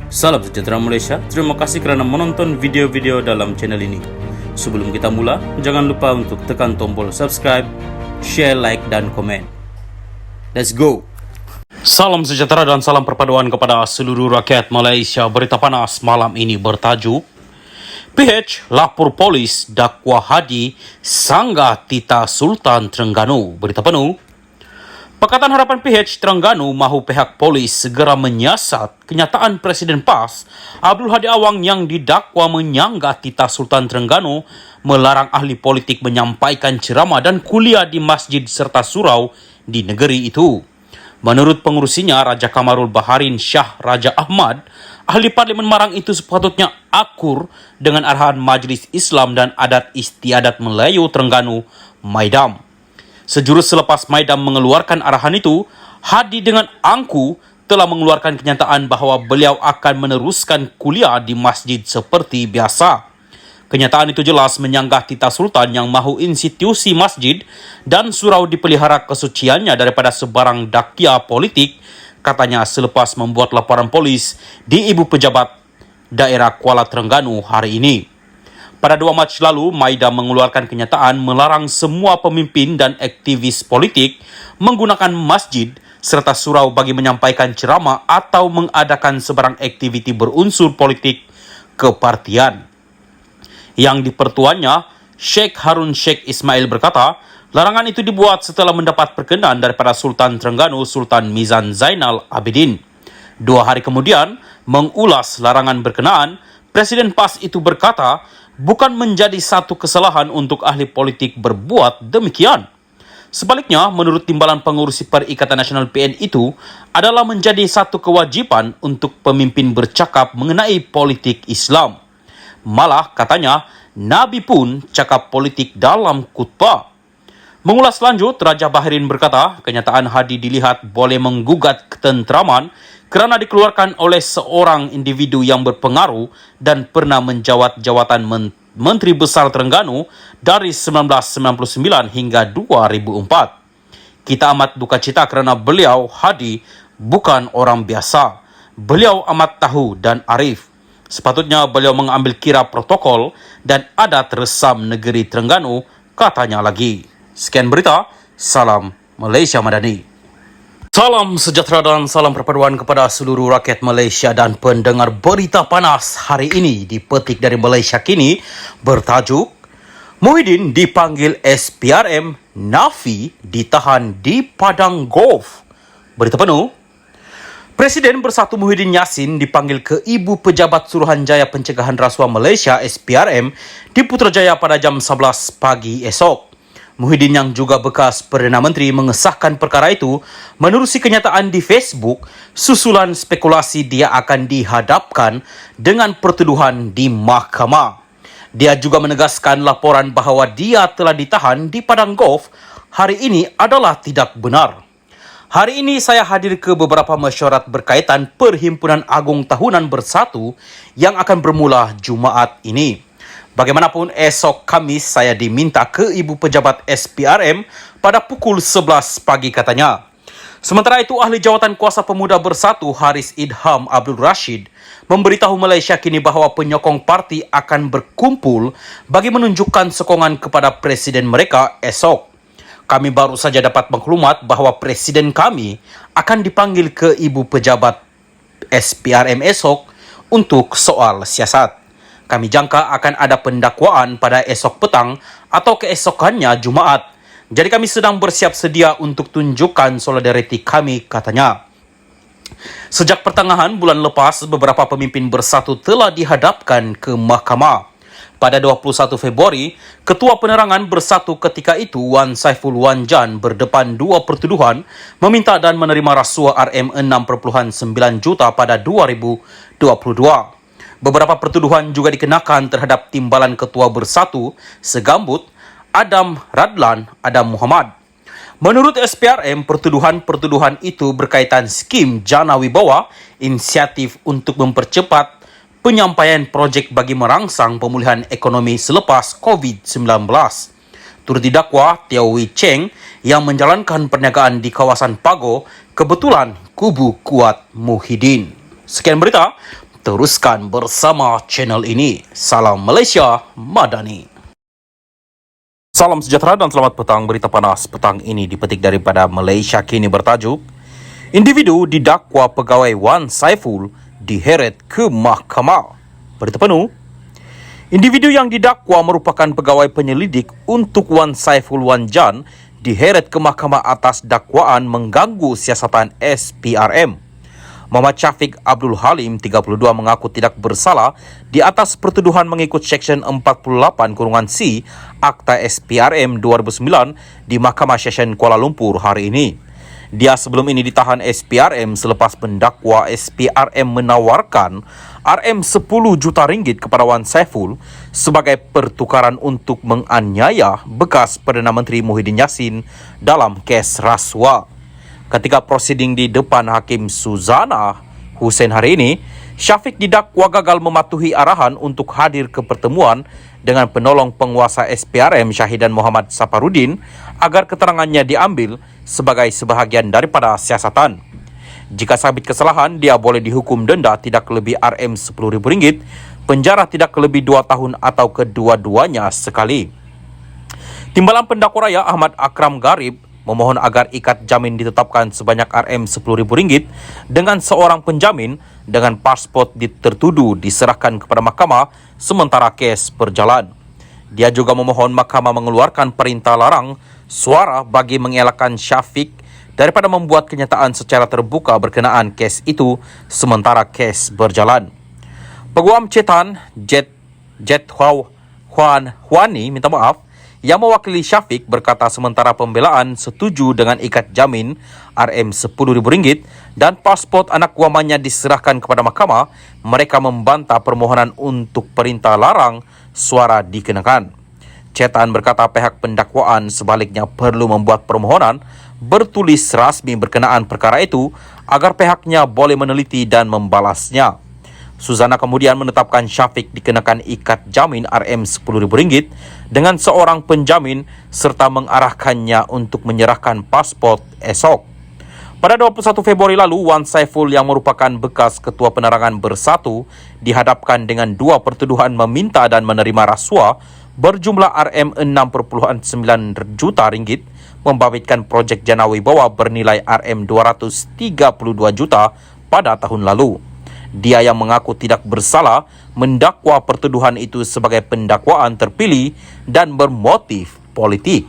Salam sejahtera Malaysia, terima kasih kerana menonton video-video dalam channel ini. Sebelum kita mula, jangan lupa untuk tekan tombol subscribe, share, like dan komen. Let's go! Salam sejahtera dan salam perpaduan kepada seluruh rakyat Malaysia. Berita panas malam ini bertajuk PH lapor polis dakwa Hadi sanggah Tita Sultan Terengganu. Berita penuh. Pakatan Harapan PH Terengganu mahu pihak polis segera menyiasat kenyataan Presiden PAS Abdul Hadi Awang yang didakwa menyanggah Tita Sultan Terengganu, melarang ahli politik menyampaikan ceramah dan kuliah di masjid serta surau di negeri itu. Menurut pengurusinya, Raja Kamarul Baharin Shah Raja Ahmad, ahli Parlimen Marang itu sepatutnya akur dengan arahan Majlis Islam dan Adat Istiadat Melayu Terengganu, Maidam. Sejurus selepas Maidam mengeluarkan arahan itu, Hadi dengan angku telah mengeluarkan kenyataan bahawa beliau akan meneruskan kuliah di masjid seperti biasa. Kenyataan itu jelas menyanggah Tita Sultan yang mahu institusi masjid dan surau dipelihara kesuciannya daripada sebarang dakia politik, katanya selepas membuat laporan polis di Ibu Pejabat Daerah Kuala Terengganu hari ini. Pada 2 Mac lalu, Maidam mengeluarkan kenyataan melarang semua pemimpin dan aktivis politik menggunakan masjid serta surau bagi menyampaikan ceramah atau mengadakan sebarang aktiviti berunsur politik kepartian. Yang di pertuannya, Sheikh Harun Sheikh Ismail berkata, larangan itu dibuat setelah mendapat perkenan daripada Sultan Terengganu Sultan Mizan Zainal Abidin. 2 hari kemudian, mengulas larangan berkenaan, Presiden PAS itu berkata, bukan menjadi satu kesalahan untuk ahli politik berbuat demikian. Sebaliknya, menurut Timbalan Pengurusi Perikatan Nasional PN itu, adalah menjadi satu kewajipan untuk pemimpin bercakap mengenai politik Islam. Malah, katanya, Nabi pun cakap politik dalam khutbah. Mengulas lanjut, Raja Baharin berkata, kenyataan Hadi dilihat boleh menggugat ketenteraman kerana dikeluarkan oleh seorang individu yang berpengaruh dan pernah menjawat jawatan Menteri Besar Terengganu dari 1999 hingga 2004. Kita amat duka cita kerana beliau, Hadi, bukan orang biasa. Beliau amat tahu dan arif. Sepatutnya beliau mengambil kira protokol dan adat resam negeri Terengganu, katanya lagi. Sekian berita, salam Malaysia Madani. Salam sejahtera dan salam perpaduan kepada seluruh rakyat Malaysia dan pendengar berita panas hari ini dipetik dari Malaysia Kini bertajuk Muhyiddin dipanggil SPRM, Nafi ditahan di Padang Golf. Berita penuh. Presiden Bersatu Muhyiddin Yassin dipanggil ke Ibu Pejabat Suruhanjaya Pencegahan Rasuah Malaysia SPRM di Putrajaya pada jam 11 pagi esok. Muhyiddin yang juga bekas Perdana Menteri mengesahkan perkara itu menerusi kenyataan di Facebook susulan spekulasi dia akan dihadapkan dengan pertuduhan di mahkamah. Dia juga menegaskan laporan bahawa dia telah ditahan di Padang Golf hari ini adalah tidak benar. Hari ini saya hadir ke beberapa mesyuarat berkaitan Perhimpunan Agung Tahunan Bersatu yang akan bermula Jumaat ini. Bagaimanapun, esok Khamis saya diminta ke Ibu Pejabat SPRM pada pukul 11 pagi katanya. Sementara itu, Ahli Jawatan Kuasa Pemuda Bersatu Haris Idham Abdul Rashid memberitahu Malaysia Kini bahawa penyokong parti akan berkumpul bagi menunjukkan sokongan kepada presiden mereka esok. Kami baru saja dapat maklumat bahawa presiden kami akan dipanggil ke Ibu Pejabat SPRM esok untuk soal siasat. Kami jangka akan ada pendakwaan pada esok petang atau keesokannya Jumaat. Jadi kami sedang bersiap sedia untuk tunjukkan solidariti kami, katanya. Sejak pertengahan bulan lepas, beberapa pemimpin Bersatu telah dihadapkan ke mahkamah. Pada 21 Februari, Ketua Penerangan Bersatu ketika itu, Wan Saiful Wanjan, berdepan 2 pertuduhan meminta dan menerima rasuah RM6.9 juta pada 2022. Beberapa pertuduhan juga dikenakan terhadap Timbalan Ketua Bersatu Segambut, Adam Radlan, Adam Muhammad. Menurut SPRM, pertuduhan-pertuduhan itu berkaitan skim Jana Wibawa, inisiatif untuk mempercepat penyampaian projek bagi merangsang pemulihan ekonomi selepas COVID-19. Turut didakwa Tiao Wee Cheng yang menjalankan perniagaan di kawasan Pago, kebetulan kubu kuat Muhyiddin. Sekian berita. Teruskan bersama channel ini. Salam Malaysia Madani. Salam sejahtera dan selamat petang. Berita panas petang ini dipetik daripada Malaysia Kini bertajuk Individu didakwa pegawai Wan Saiful diheret ke mahkamah. Berita penuh. Individu yang didakwa merupakan pegawai penyelidik untuk Wan Saiful Wan Jan diheret ke mahkamah atas dakwaan mengganggu siasatan SPRM. Muhammad Syafiq Abdul Halim, 32, mengaku tidak bersalah di atas pertuduhan mengikut Seksyen 48(C) Akta SPRM 2009 di Mahkamah Session Kuala Lumpur hari ini. Dia sebelum ini ditahan SPRM selepas pendakwa SPRM menawarkan RM10 juta ringgit kepada Wan Saiful sebagai pertukaran untuk menganiaya bekas Perdana Menteri Muhyiddin Yassin dalam kes rasuah. Ketika prosiding di depan Hakim Suzana Hussein hari ini, Syafiq didakwa gagal mematuhi arahan untuk hadir ke pertemuan dengan penolong penguasa SPRM Syahidan Muhammad Saparudin agar keterangannya diambil sebagai sebahagian daripada siasatan. Jika sabit kesalahan, dia boleh dihukum denda tidak lebih RM10,000, penjara tidak lebih 2 tahun atau kedua-duanya sekali. Timbalan pendakwa raya Ahmad Akram Garib memohon agar ikat jamin ditetapkan sebanyak RM10,000 dengan seorang penjamin dengan pasport tertuduh diserahkan kepada mahkamah sementara kes berjalan. Dia juga memohon mahkamah mengeluarkan perintah larang suara bagi mengelakkan Syafiq daripada membuat kenyataan secara terbuka berkenaan kes itu sementara kes berjalan. Peguam Cetan Jet Huani minta maaf yang mewakili Syafiq berkata sementara pembelaan setuju dengan ikat jamin RM10,000 dan pasport anak guamannya diserahkan kepada mahkamah, mereka membantah permohonan untuk perintah larang suara dikenakan. Cetan berkata pihak pendakwaan sebaliknya perlu membuat permohonan bertulis rasmi berkenaan perkara itu agar pihaknya boleh meneliti dan membalasnya. Suzana kemudian menetapkan Syafiq dikenakan ikat jamin RM10,000 dengan seorang penjamin serta mengarahkannya untuk menyerahkan pasport esok. Pada 21 Februari lalu, Wan Saiful yang merupakan bekas Ketua Penerangan Bersatu dihadapkan dengan 2 pertuduhan meminta dan menerima rasuah berjumlah RM6.9 juta ringgit membabitkan projek Jana Wibawa bernilai RM232 juta pada tahun lalu. Dia yang mengaku tidak bersalah mendakwa pertuduhan itu sebagai pendakwaan terpilih dan bermotif politik.